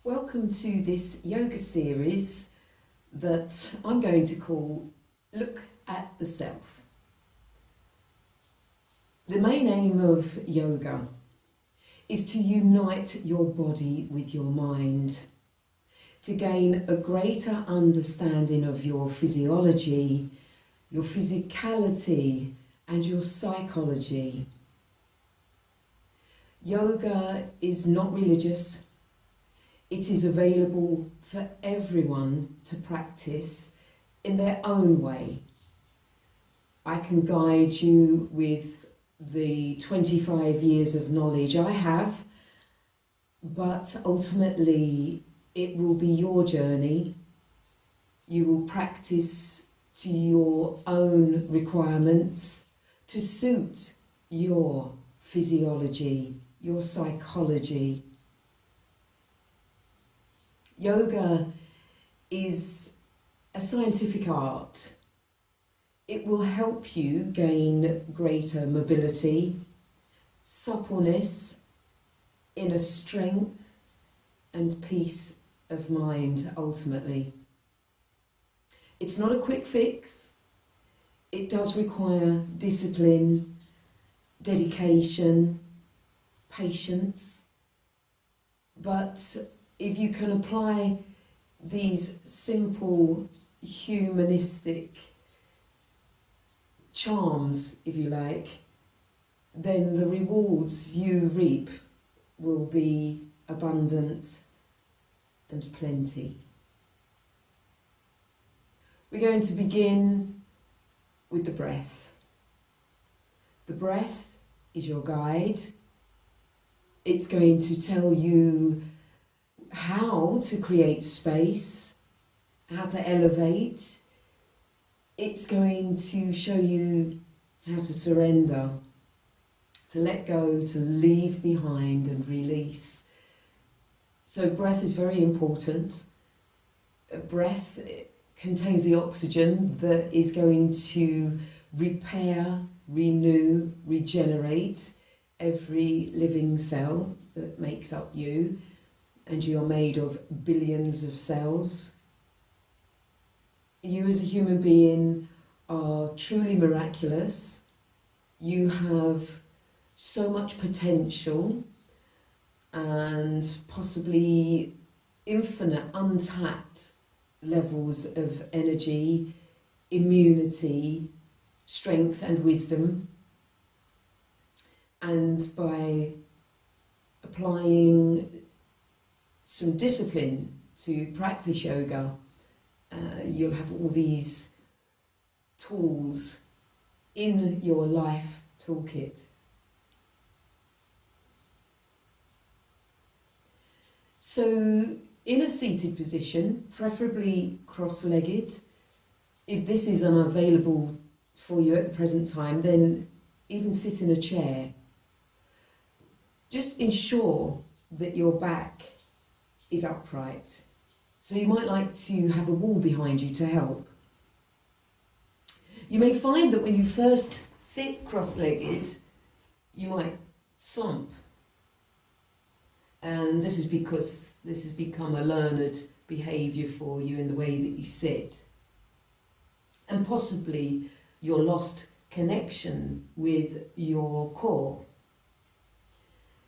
Welcome to this yoga series that I'm going to call Look at the Self. The main aim of yoga is to unite your body with your mind, to gain a greater understanding of your physiology, your physicality, and your psychology. Yoga is not religious. It is available for everyone to practice in their own way. I can guide you with the 25 years of knowledge I have, but ultimately it will be your journey. You will practice to your own requirements, to suit your physiology, your psychology. Yoga is a scientific art. It will help you gain greater mobility, suppleness, inner strength, and peace of mind ultimately. It's not a quick fix. It does require discipline, dedication, patience, but if you can apply these simple humanistic charms, if you like, then the rewards you reap will be abundant and plenty. We're going to begin with the breath. The breath is your guide. It's going to tell you how to create space, how to elevate. It's going to show you how to surrender, to let go, to leave behind and release. So breath is very important. Breath contains the oxygen that is going to repair, renew, regenerate every living cell that makes up you. And you're made of billions of cells. You as a human being are truly miraculous. You have so much potential and possibly infinite, untapped levels of energy, immunity, strength and wisdom. And by applying some discipline to practice yoga, you'll have all these tools in your life toolkit. So in a seated position, preferably cross-legged. If this is unavailable for you at the present time, then even sit in a chair. Just ensure that your back is upright. So you might like to have a wall behind you to help. You may find that when you first sit cross-legged, you might slump. And this is because this has become a learned behaviour for you in the way that you sit. And possibly your lost connection with your core.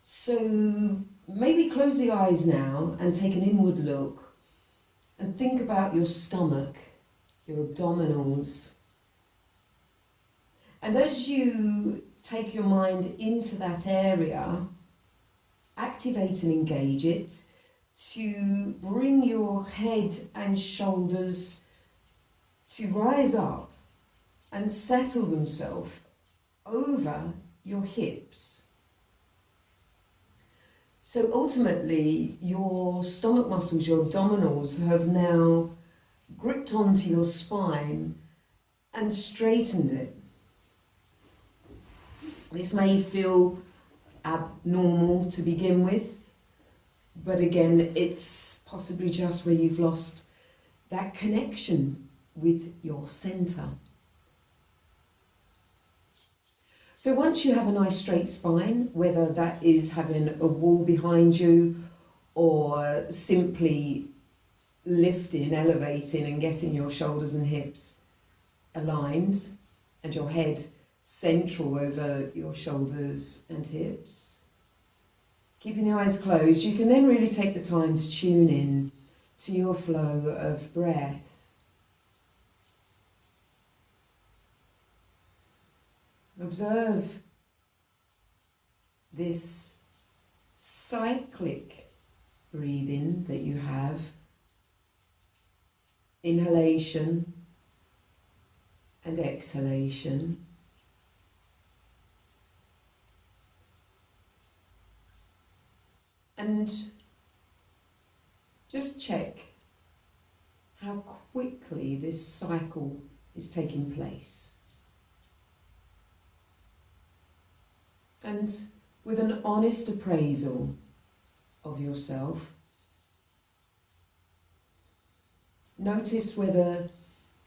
So maybe close the eyes now and take an inward look and think about your stomach, your abdominals. And as you take your mind into that area, activate and engage it to bring your head and shoulders to rise up and settle themselves over your hips. So ultimately, your stomach muscles, your abdominals, have now gripped onto your spine and straightened it. This may feel abnormal to begin with, but again, it's possibly just where you've lost that connection with your centre. So once you have a nice straight spine, whether that is having a wall behind you or simply lifting, elevating and getting your shoulders and hips aligned and your head central over your shoulders and hips. Keeping the eyes closed, you can then really take the time to tune in to your flow of breath. Observe this cyclic breathing that you have. Inhalation and exhalation. And just check how quickly this cycle is taking place. And with an honest appraisal of yourself, notice whether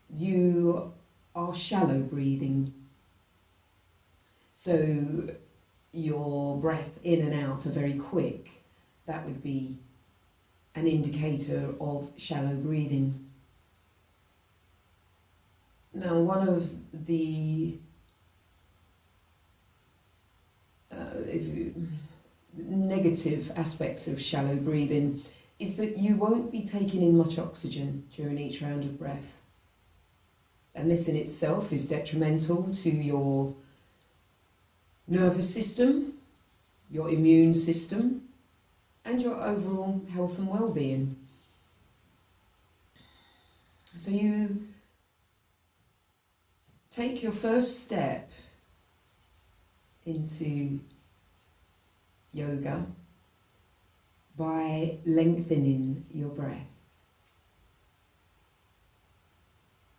you are shallow breathing. So your breath in and out are very quick. That would be an indicator of shallow breathing. Now, one of the negative aspects of shallow breathing is that you won't be taking in much oxygen during each round of breath. And this in itself is detrimental to your nervous system, your immune system, and your overall health and well-being. So you take your first step into yoga by lengthening your breath.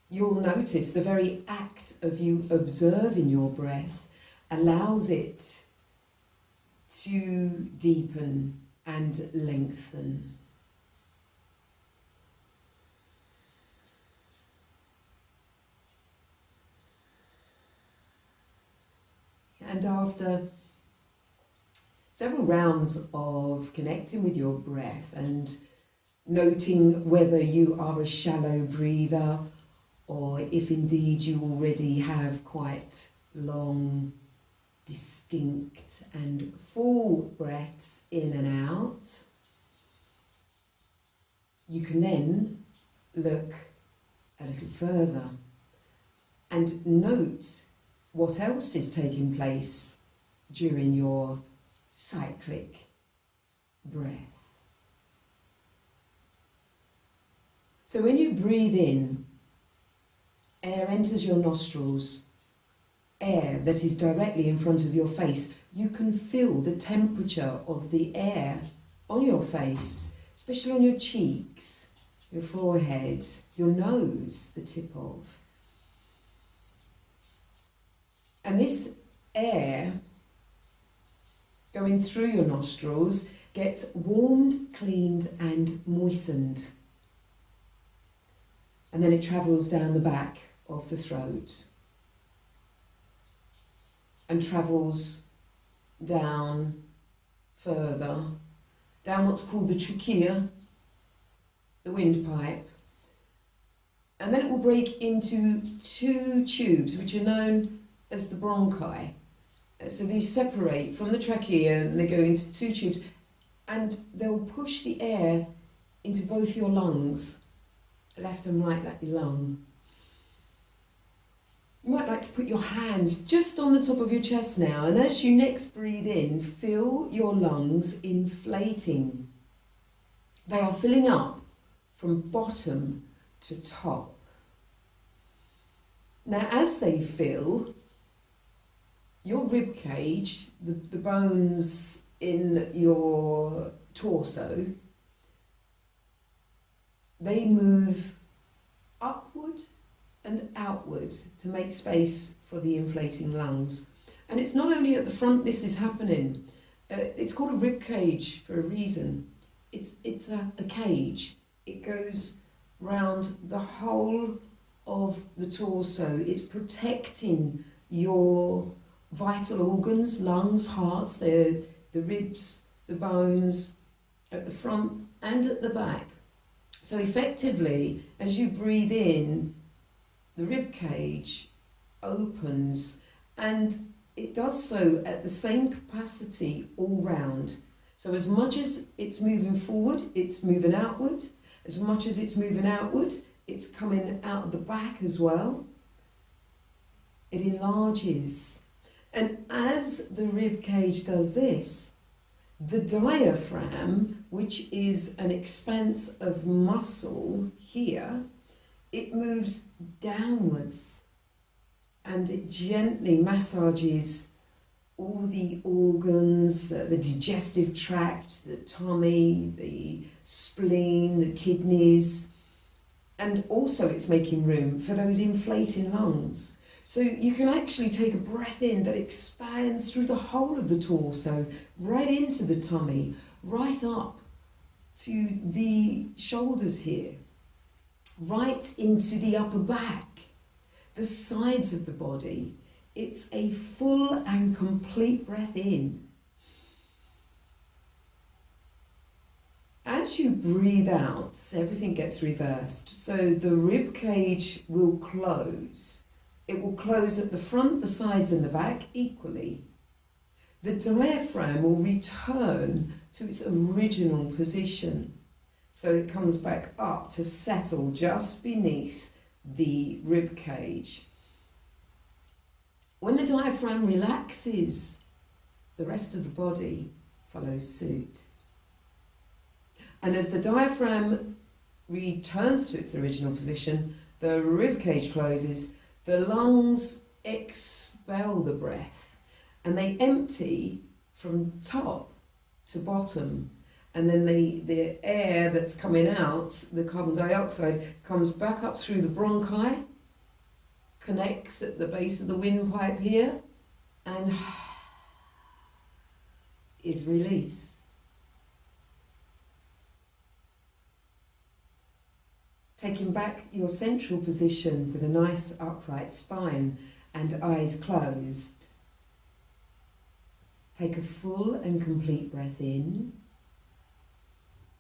You'll notice the very act of you observing your breath allows it to deepen and lengthen. And after several rounds of connecting with your breath and noting whether you are a shallow breather or if indeed you already have quite long, distinct and full breaths in and out, you can then look a little further and note what else is taking place during your cyclic breath. So when you breathe in, air enters your nostrils, air that is directly in front of your face. You can feel the temperature of the air on your face, especially on your cheeks, your forehead, your nose, the tip of. And this air going through your nostrils gets warmed, cleaned and moistened. And then it travels down the back of the throat and travels down further, down what's called the trachea, the windpipe. And then it will break into two tubes which are known as the bronchi. So these separate from the trachea and they go into two tubes and they'll push the air into both your lungs, left and right lung. You might like to put your hands just on the top of your chest now, and as you next breathe in, feel your lungs inflating. They are filling up from bottom to top. Now as they fill, your rib cage, the bones in your torso, they move upward and outward to make space for the inflating lungs. And it's not only at the front this is happening. It's called a rib cage for a reason. It's a cage. It goes round the whole of the torso. It's protecting your vital organs, lungs, hearts, the ribs, the bones, at the front and at the back. So effectively, as you breathe in, the rib cage opens, and it does so at the same capacity all round. So as much as it's moving forward, it's moving outward. As much as it's moving outward, it's coming out of the back as well. It enlarges. And as the rib cage does this, the diaphragm, which is an expanse of muscle here, it moves downwards and it gently massages all the organs, the digestive tract, the tummy, the spleen, the kidneys, and also it's making room for those inflating lungs. So you can actually take a breath in that expands through the whole of the torso, right into the tummy, right up to the shoulders here, right into the upper back, the sides of the body. It's a full and complete breath in. As you breathe out, everything gets reversed. So the rib cage will close. It will close at the front, the sides and the back equally. The diaphragm will return to its original position. So it comes back up to settle just beneath the rib cage. When the diaphragm relaxes, the rest of the body follows suit. And as the diaphragm returns to its original position, the rib cage closes, the lungs expel the breath and they empty from top to bottom. And then the air that's coming out, the carbon dioxide, comes back up through the bronchi, connects at the base of the windpipe here, and is released. Taking back your central position with a nice upright spine and eyes closed. Take a full and complete breath in.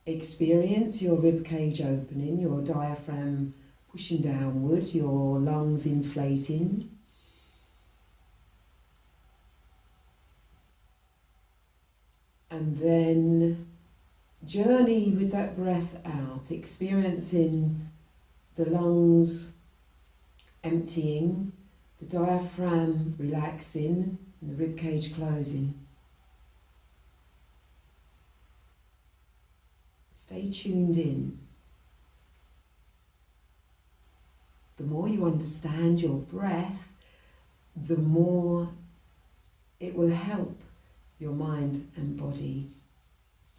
Experience your rib cage opening, your diaphragm pushing downward, your lungs inflating. And then journey with that breath out, experiencing the lungs emptying, the diaphragm relaxing, and the rib cage closing. Stay tuned in. The more you understand your breath, the more it will help your mind and body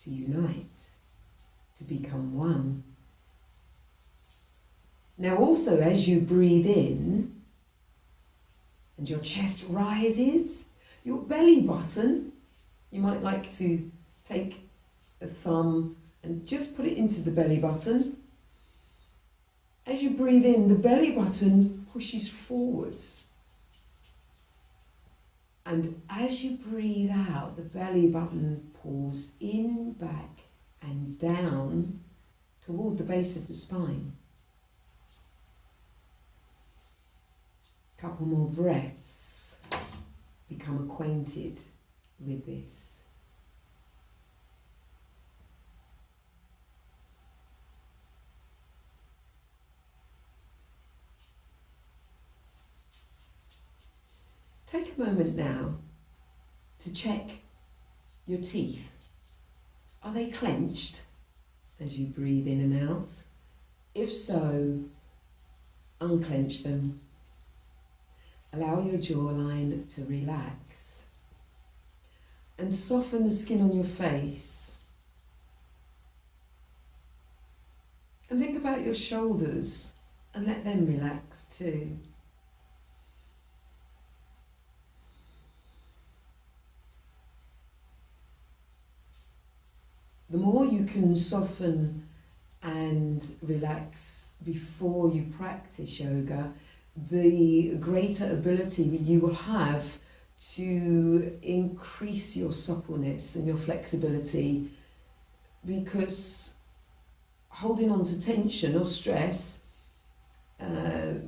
to unite, to become one. Now also, as you breathe in and your chest rises, your belly button, you might like to take a thumb and just put it into the belly button. As you breathe in, the belly button pushes forwards. And as you breathe out, the belly button pulls in, back and down toward the base of the spine. Couple more breaths. Become acquainted with this. Take a moment now to check your teeth. Are they clenched as you breathe in and out? If so, unclench them. Allow your jawline to relax and soften the skin on your face. And think about your shoulders and let them relax too. The more you can soften and relax before you practice yoga, the greater ability you will have to increase your suppleness and your flexibility because holding on to tension or stress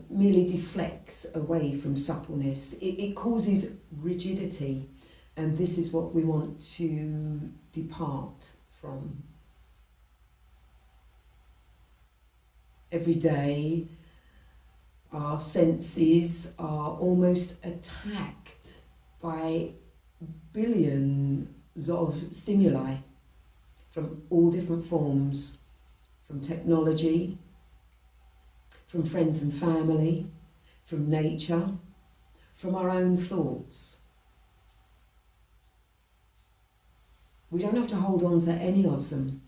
merely deflects away from suppleness. It causes rigidity, and this is what we want to depart from. Every day, our senses are almost attacked by billions of stimuli from all different forms, from technology, from friends and family, from nature, from our own thoughts. We don't have to hold on to any of them.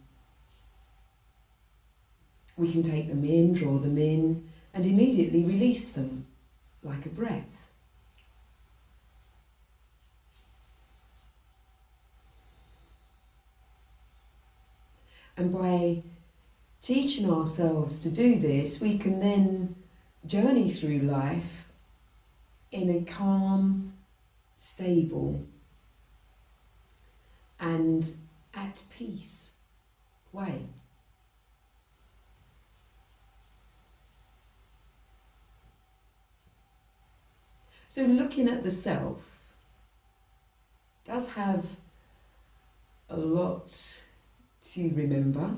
We can take them in, draw them in, and immediately release them like a breath. And by teaching ourselves to do this, we can then journey through life in a calm, stable, and at peace way. So looking at the self does have a lot to remember,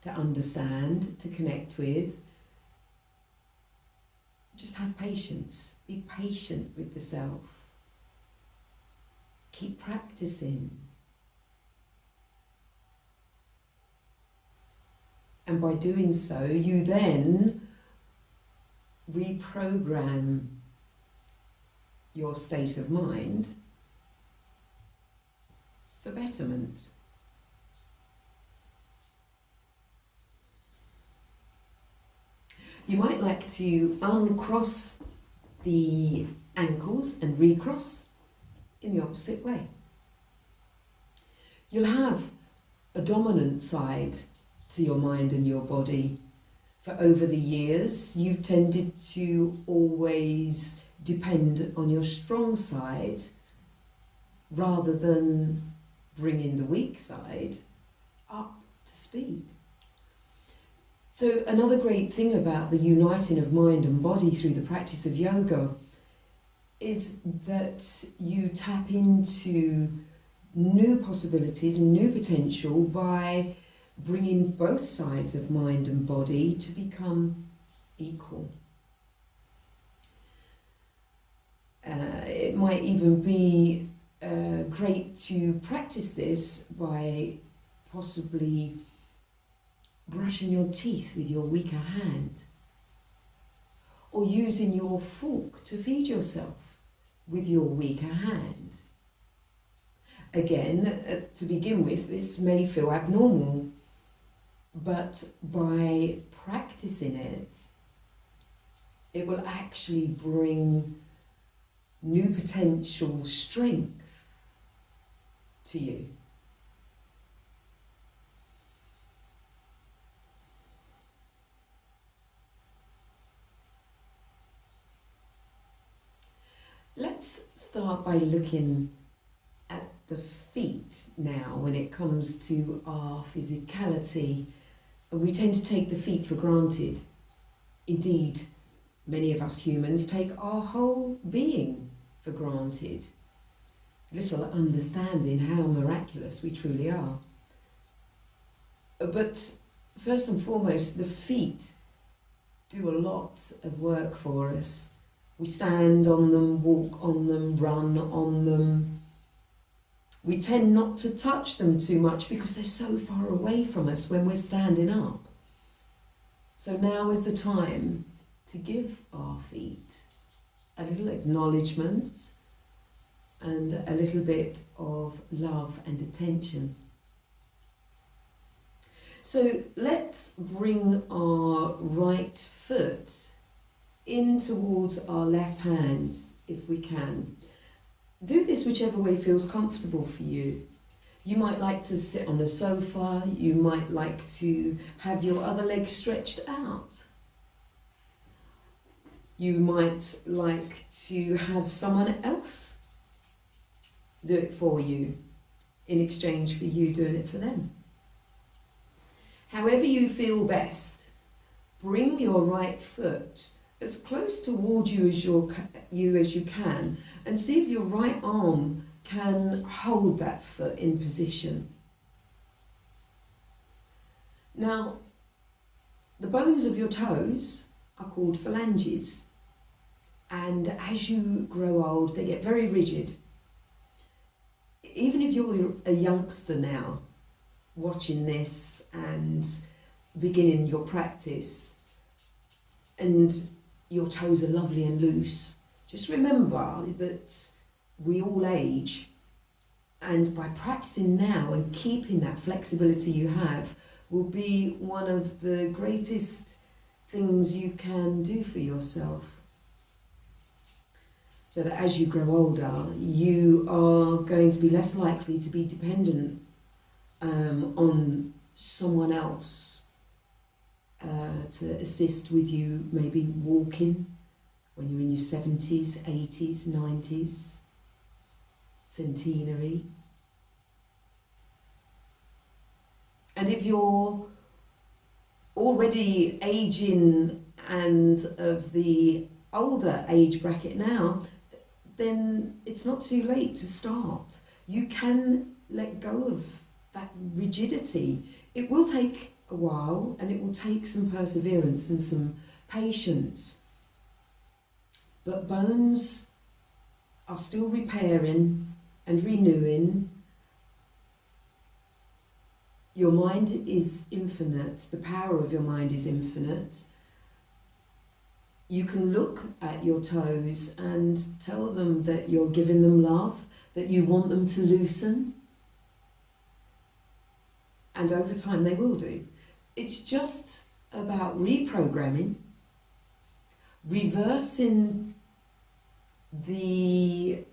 to understand, to connect with. Just have patience. Be patient with the self. Keep practicing. And by doing so, you then reprogram your state of mind for betterment. You might like to uncross the ankles and recross in the opposite way. You'll have a dominant side to your mind and your body. For over the years, you've tended to always depend on your strong side rather than bringing the weak side up to speed. So another great thing about the uniting of mind and body through the practice of yoga is that you tap into new possibilities and new potential by bringing both sides of mind and body to become equal. It might even be great to practice this by possibly brushing your teeth with your weaker hand, or using your fork to feed yourself with your weaker hand. Again, to begin with, this may feel abnormal, but by practicing it, it will actually bring new potential strength to you. Let's start by looking at the feet now when it comes to our physicality. We tend to take the feet for granted. Indeed, many of us humans take our whole being for granted, little understanding how miraculous we truly are. But first and foremost, the feet do a lot of work for us. We stand on them, walk on them, run on them. We tend not to touch them too much because they're so far away from us when we're standing up. So now is the time to give our feet a little acknowledgement and a little bit of love and attention. So let's bring our right foot in towards our left hand if we can. Do this whichever way feels comfortable for you. You might like to sit on a sofa, you might like to have your other leg stretched out. You might like to have someone else do it for you. in exchange for you doing it for them. However you feel best, bring your right foot as close towards you as you can, and see if your right arm can hold that foot in position. Now, the bones of your toes are called phalanges, and as you grow old, they get very rigid. Even if you're a youngster now, watching this and beginning your practice, and your toes are lovely and loose, just remember that we all age, and by practicing now and keeping that flexibility you have will be one of the greatest things you can do for yourself. So that as you grow older, you are going to be less likely to be dependent on someone else to assist with you, maybe walking when you're in your 70s, 80s, 90s, centenary. And if you're already aging and of the older age bracket now, then it's not too late to start. You can let go of that rigidity. It will take a while, and it will take some perseverance and some patience. But bones are still repairing and renewing. Your mind is infinite. The power of your mind is infinite. You can look at your toes and tell them that you're giving them love, that you want them to loosen. And over time they will do. It's just about reprogramming, reversing the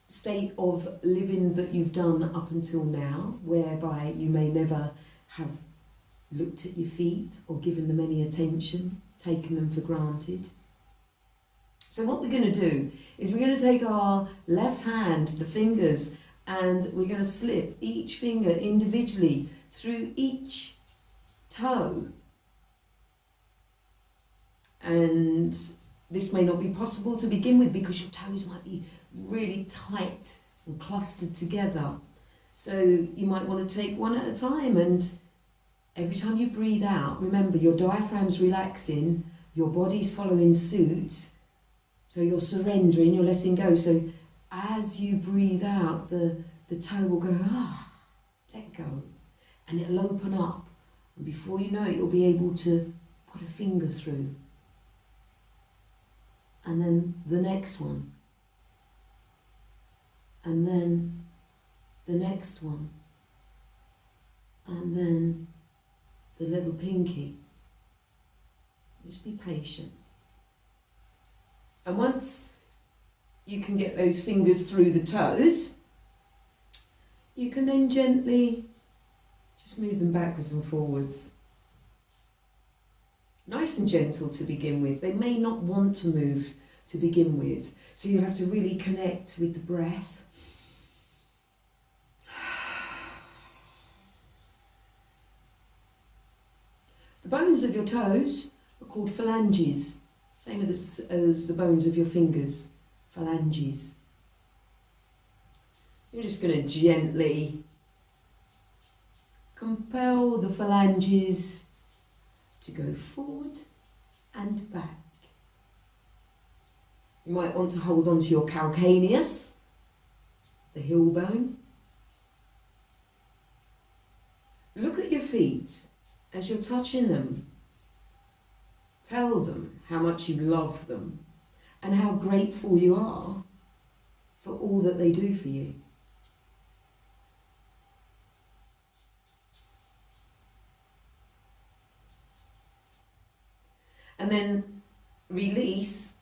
state of living that you've done up until now, whereby you may never have looked at your feet or given them any attention, taken them for granted. So what we're going to do is we're going to take our left hand, the fingers, and we're going to slip each finger individually through each toe. And this may not be possible to begin with because your toes might be really tight and clustered together. So you might want to take one at a time, and every time you breathe out, remember your diaphragm's relaxing, your body's following suit, so you're surrendering, you're letting go. So as you breathe out, the toe will go, let go, and it'll open up, and before you know it, you'll be able to put a finger through. And then the next one, and then the next one, and then the little pinky. Just be patient. And once you can get those fingers through the toes, you can then gently just move them backwards and forwards. Nice and gentle to begin with. They may not want to move to begin with, so you have to really connect with the breath. The bones of your toes are called phalanges, same as the bones of your fingers, phalanges. You're just going to gently compel the phalanges to go forward and back. You might want to hold on to your calcaneus, the heel bone. Look at your feet as you're touching them. Tell them how much you love them and how grateful you are for all that they do for you. And then release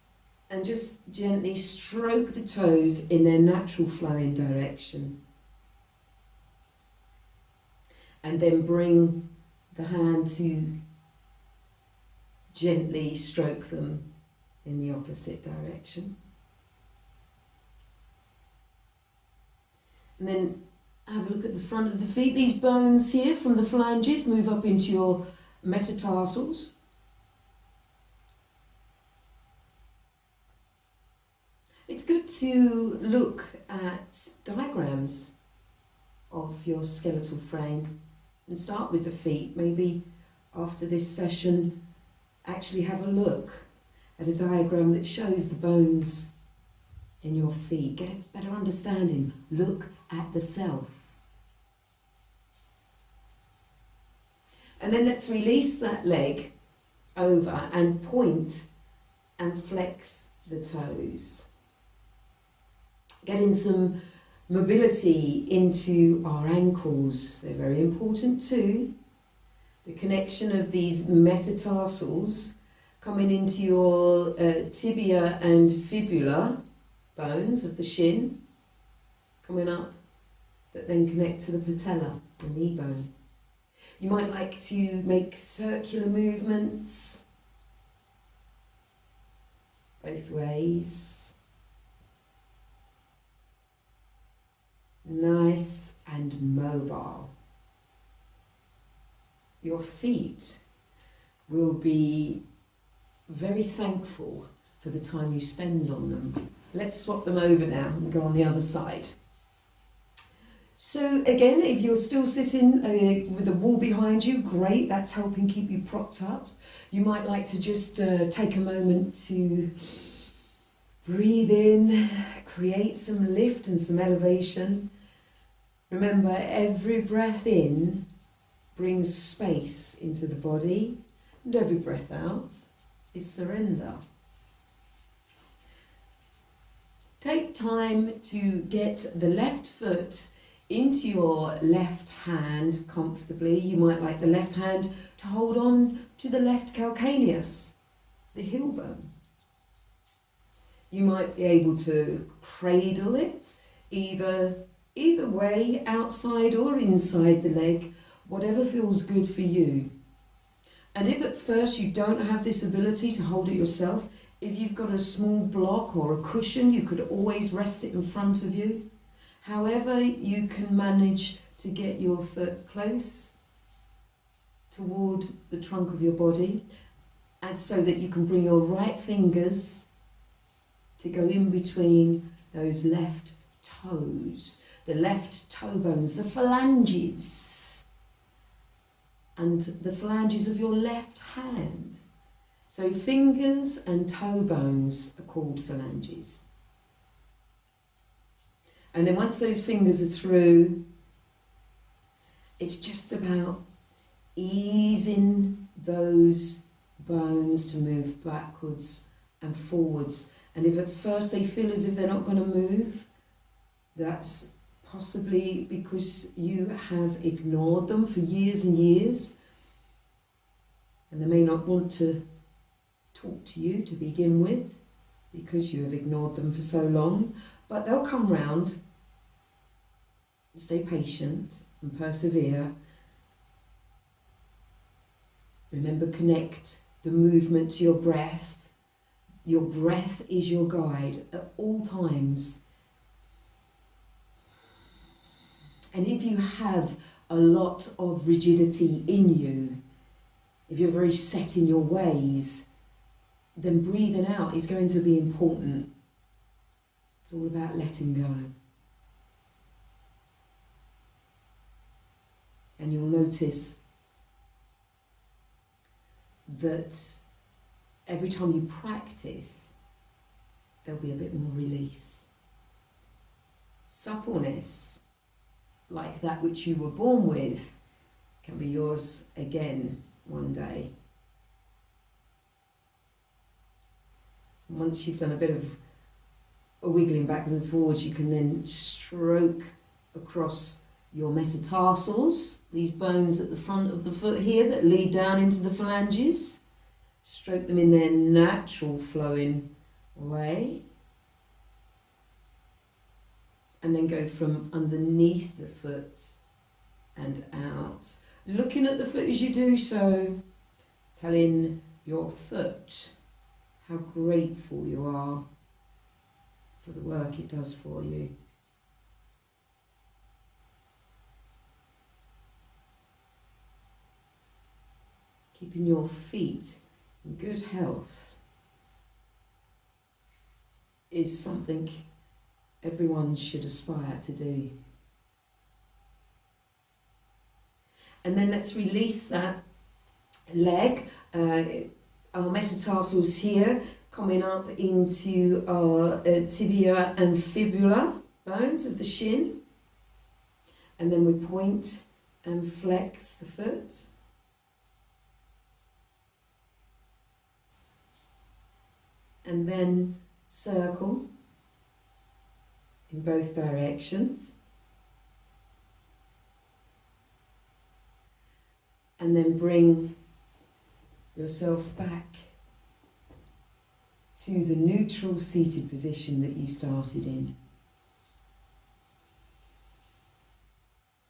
and just gently stroke the toes in their natural flowing direction. And then bring the hand to gently stroke them in the opposite direction. And then Have a look at the front of the feet. These bones here from the phalanges move up into your metatarsals. It's good to look at diagrams of your skeletal frame and start with the feet. Maybe after this session, actually have a look at a diagram that shows the bones in your feet. Get a better understanding. Look at the self. And then let's release that leg over and point and flex the toes. Getting some mobility into our ankles. They're very important too. The connection of these metatarsals coming into your tibia and fibula bones of the shin, coming up, that then connect to the patella, the knee bone. You might like to make circular movements both ways. Nice and mobile. Your feet will be very thankful for the time you spend on them. Let's swap them over now and go on the other side. So again, if you're still sitting with a wall behind you, great, that's helping keep you propped up. You might like to just take a moment to breathe in, create some lift and some elevation. Remember, every breath in brings space into the body, and every breath out is surrender. Take time to get the left foot into your left hand comfortably. You might like the left hand to hold on to the left calcaneus, the heel bone. You might be able to cradle it either way, outside or inside the leg, whatever feels good for you. And if at first you don't have this ability to hold it yourself, if you've got a small block or a cushion, you could always rest it in front of you. However you can manage to get your foot close toward the trunk of your body, and so that you can bring your right fingers to go in between those left toes, the left toe bones, the phalanges, and the phalanges of your left hand. So fingers and toe bones are called phalanges. And then once those fingers are through, it's just about easing those bones to move backwards and forwards. And if at first they feel as if they're not going to move, that's possibly because you have ignored them for years and years, and they may not want to talk to you to begin with because you have ignored them for so long, but they'll come round. Stay patient and persevere. Remember, connect the movement to your breath. Your breath is your guide at all times. And if you have a lot of rigidity in you, if you're very set in your ways, then breathing out is going to be important. It's all about letting go. And you'll notice that every time you practice, there'll be a bit more release. Suppleness, like that which you were born with, can be yours again one day. Once you've done a bit of a wiggling backwards and forwards, you can then stroke across your metatarsals, these bones at the front of the foot here that lead down into the phalanges. Stroke them in their natural flowing way. And then go from underneath the foot and out. Looking at the foot as you do so, telling your foot how grateful you are for the work it does for you. keeping your feet in good health is something everyone should aspire to do. And then let's release that leg, our metatarsals here, coming up into our tibia and fibula bones of the shin. And then we point and flex the foot. And then circle in both directions. And then bring yourself back to the neutral seated position that you started in.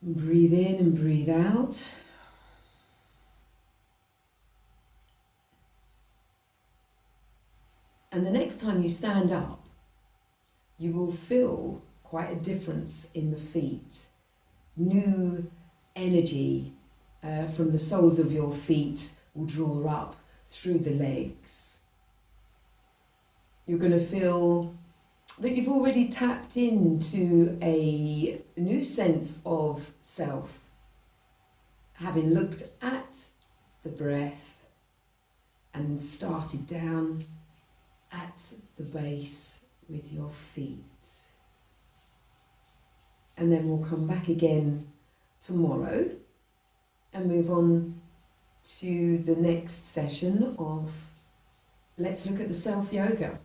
And breathe in and breathe out. And the next time you stand up, you will feel quite a difference in the feet. New energy from the soles of your feet will draw up through the legs. You're going to feel that you've already tapped into a new sense of self, having looked at the breath and started down at the base with your feet. And then we'll come back again tomorrow and move on to the next session of Let's Look at the Self Yoga.